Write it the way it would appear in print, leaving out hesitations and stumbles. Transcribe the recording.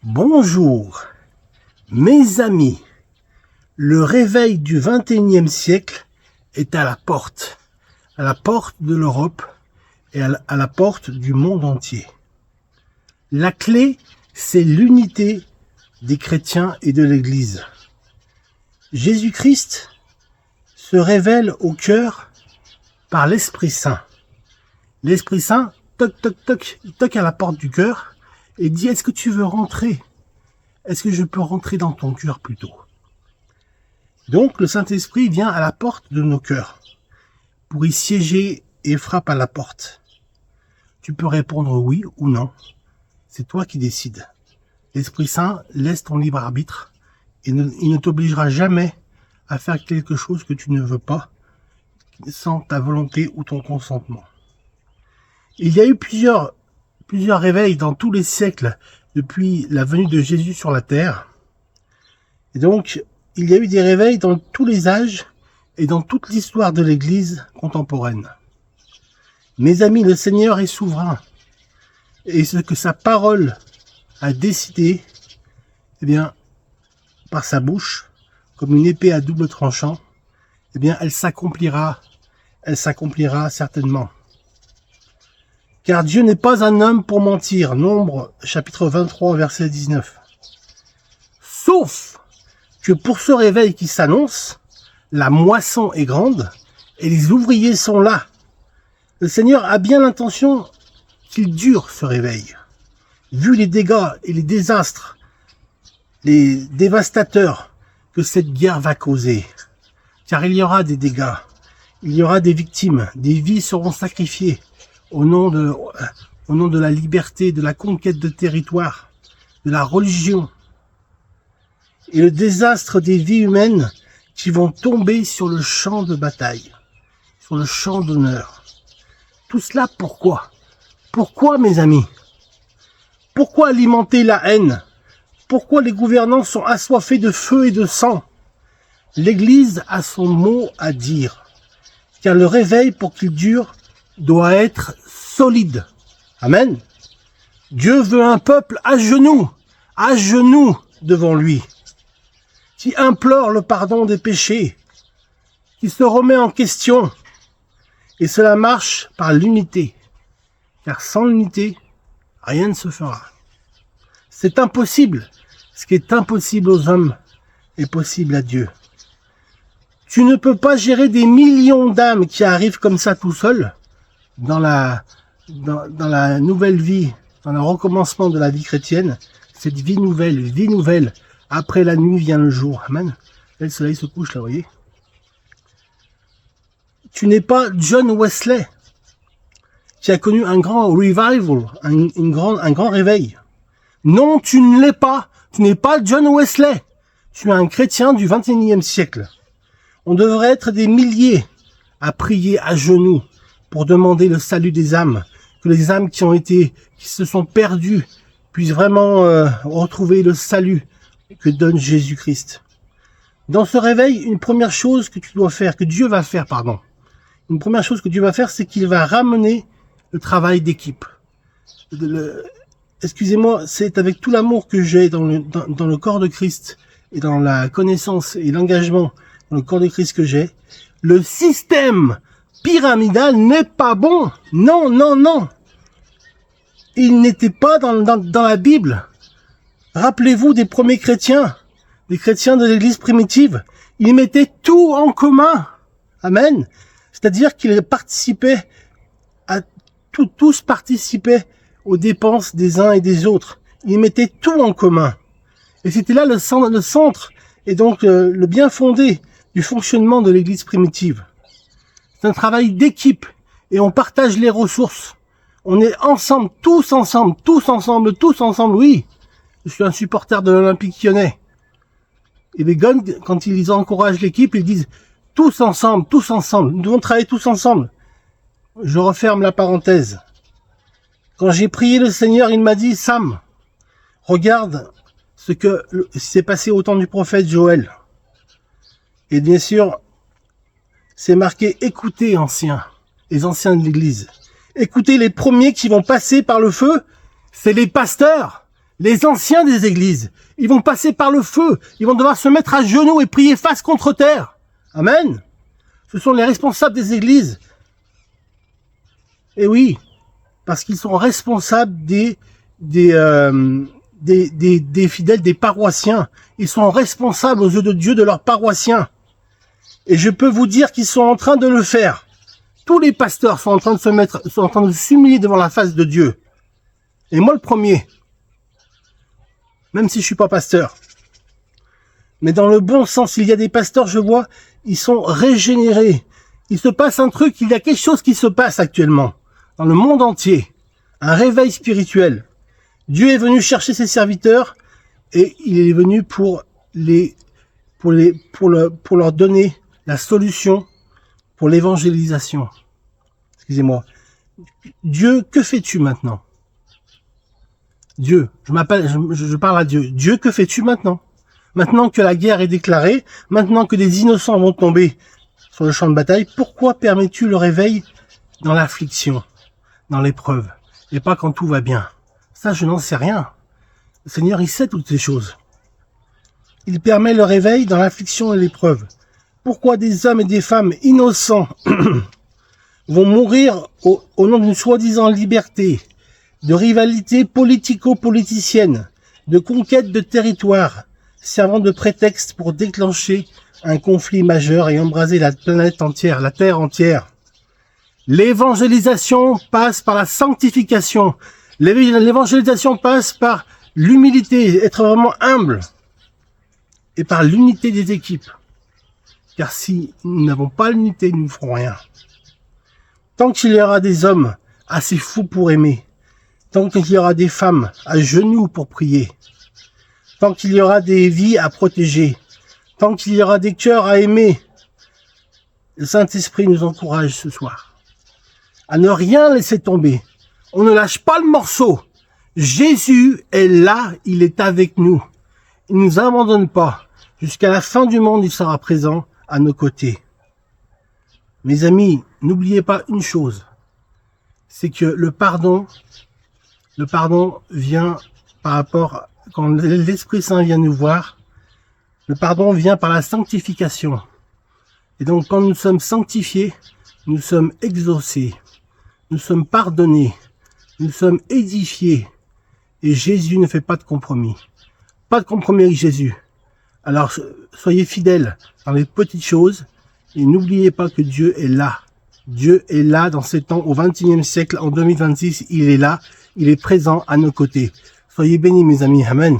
Bonjour, mes amis. Le réveil du XXIe siècle est à la porte de l'Europe et à la porte du monde entier. La clé, c'est l'unité des chrétiens et de l'Église. Jésus-Christ se révèle au cœur par l'Esprit Saint. L'Esprit Saint, toc, toc, toc, il toque à la porte du cœur et dit: est-ce que tu veux rentrer? Est-ce que je peux rentrer dans ton cœur plutôt? Donc le Saint-Esprit vient à la porte de nos cœurs pour y siéger et frappe à la porte. Tu peux répondre oui ou non. C'est toi qui décides. L'Esprit Saint laisse ton libre arbitre et il ne t'obligera jamais à faire quelque chose que tu ne veux pas sans ta volonté ou ton consentement. Il y a eu plusieurs réveils dans tous les siècles depuis la venue de Jésus sur la terre. Et donc, il y a eu des réveils dans tous les âges et dans toute l'histoire de l'Église contemporaine. Mes amis, le Seigneur est souverain. Et ce que sa parole a décidé, eh bien, par sa bouche, comme une épée à double tranchant, eh bien, elle s'accomplira certainement. Car Dieu n'est pas un homme pour mentir. Nombre, chapitre 23, verset 19. Sauf que pour ce réveil qui s'annonce, la moisson est grande et les ouvriers sont là. Le Seigneur a bien l'intention qu'il dure ce réveil. Vu les dégâts et les désastres, les dévastateurs que cette guerre va causer. Car il y aura des dégâts, il y aura des victimes, des vies seront sacrifiées au nom de la liberté, de la conquête de territoire, de la religion. Et le désastre des vies humaines qui vont tomber sur le champ de bataille, sur le champ d'honneur. Tout cela pourquoi? Pourquoi, mes amis? Pourquoi alimenter la haine? Pourquoi les gouvernants sont assoiffés de feu et de sang? L'Église a son mot à dire, car le réveil, pour qu'il dure, doit être solide. Amen. Dieu veut un peuple à genoux devant lui, qui implore le pardon des péchés, qui se remet en question. Et cela marche par l'unité, car sans l'unité, rien ne se fera. C'est impossible. Ce qui est impossible aux hommes est possible à Dieu. Tu ne peux pas gérer des millions d'âmes qui arrivent comme ça tout seul dans la nouvelle vie, dans le recommencement de la vie chrétienne. Cette vie nouvelle. Après la nuit vient le jour. Amen. Là, le soleil se couche, là, vous voyez. Tu n'es pas John Wesley, qui a connu un grand revival, un grand réveil. Non, tu ne l'es pas. Tu n'es pas John Wesley. Tu es un chrétien du XXIe siècle. On devrait être des milliers à prier à genoux pour demander le salut des âmes, que les âmes qui se sont perdues puissent vraiment retrouver le salut que donne Jésus-Christ. Dans ce réveil, une première chose que Dieu va faire, une première chose que Dieu va faire, c'est qu'il va ramener le travail d'équipe. Excusez-moi, c'est avec tout l'amour que j'ai dans le corps de Christ et dans la connaissance et l'engagement dans le corps de Christ que j'ai. Le système pyramidal n'est pas bon. Non. Il n'était pas dans la Bible. Rappelez-vous des premiers chrétiens, des chrétiens de l'Église primitive. Ils mettaient tout en commun. Amen. C'est-à-dire qu'ils participaient tous participaient aux dépenses des uns et des autres. Ils mettaient tout en commun. Et c'était là le centre et donc le bien fondé du fonctionnement de l'Église primitive. C'est un travail d'équipe et on partage les ressources. On est ensemble, tous ensemble, oui. Je suis un supporter de l'Olympique Lyonnais. Et les gars, quand ils encouragent l'équipe, ils disent tous ensemble, nous devons travailler tous ensemble. Je referme la parenthèse. Quand j'ai prié le Seigneur, il m'a dit: Sam, regarde ce que s'est passé au temps du prophète Joël. Et bien sûr, c'est marqué: écoutez les anciens de l'Église. Écoutez les premiers qui vont passer par le feu, c'est les pasteurs, Les anciens des églises, ils vont passer par le feu. Ils vont devoir se mettre à genoux et prier face contre terre. Amen. Ce sont les responsables des églises. Et oui, parce qu'ils sont responsables des fidèles, des paroissiens. Ils sont responsables aux yeux de Dieu de leurs paroissiens. Et je peux vous dire qu'ils sont en train de le faire. Tous les pasteurs sont en train de s'humilier devant la face de Dieu. Et moi le premier. Même si je suis pas pasteur. Mais dans le bon sens, il y a des pasteurs, je vois, ils sont régénérés. Il se passe un truc, il y a quelque chose qui se passe actuellement. Dans le monde entier. Un réveil spirituel. Dieu est venu chercher ses serviteurs et il est venu pour leur donner la solution pour l'évangélisation. Excusez-moi. Dieu, que fais-tu maintenant? Dieu, je parle à Dieu. Dieu, que fais-tu maintenant? Maintenant que la guerre est déclarée, maintenant que des innocents vont tomber sur le champ de bataille, pourquoi permets-tu le réveil dans l'affliction, dans l'épreuve, et pas quand tout va bien? Ça, je n'en sais rien. Le Seigneur, il sait toutes ces choses. Il permet le réveil dans l'affliction et l'épreuve. Pourquoi des hommes et des femmes innocents vont mourir au nom d'une soi-disant liberté, de rivalité politico-politicienne, de conquête de territoire, servant de prétexte pour déclencher un conflit majeur et embraser la planète entière, la terre entière? L'évangélisation passe par la sanctification. L'évangélisation passe par l'humilité, être vraiment humble, et par l'unité des équipes. Car si nous n'avons pas l'unité, nous ne ferons rien. Tant qu'il y aura des hommes assez fous pour aimer, tant qu'il y aura des femmes à genoux pour prier, tant qu'il y aura des vies à protéger, tant qu'il y aura des cœurs à aimer, le Saint-Esprit nous encourage ce soir à ne rien laisser tomber. On ne lâche pas le morceau. Jésus est là, il est avec nous. Il ne nous abandonne pas. Jusqu'à la fin du monde, il sera présent à nos côtés. Mes amis, n'oubliez pas une chose. C'est que le pardon vient par rapport, quand l'Esprit Saint vient nous voir, le pardon vient par la sanctification. Et donc, quand nous sommes sanctifiés, nous sommes exaucés. Nous sommes pardonnés. Nous sommes édifiés. Et Jésus ne fait pas de compromis. Pas de compromis avec Jésus. Alors, soyez fidèles dans les petites choses et n'oubliez pas que Dieu est là. Dieu est là dans ces temps, au XXIe siècle, en 2026, il est là, il est présent à nos côtés. Soyez bénis, mes amis. Amen.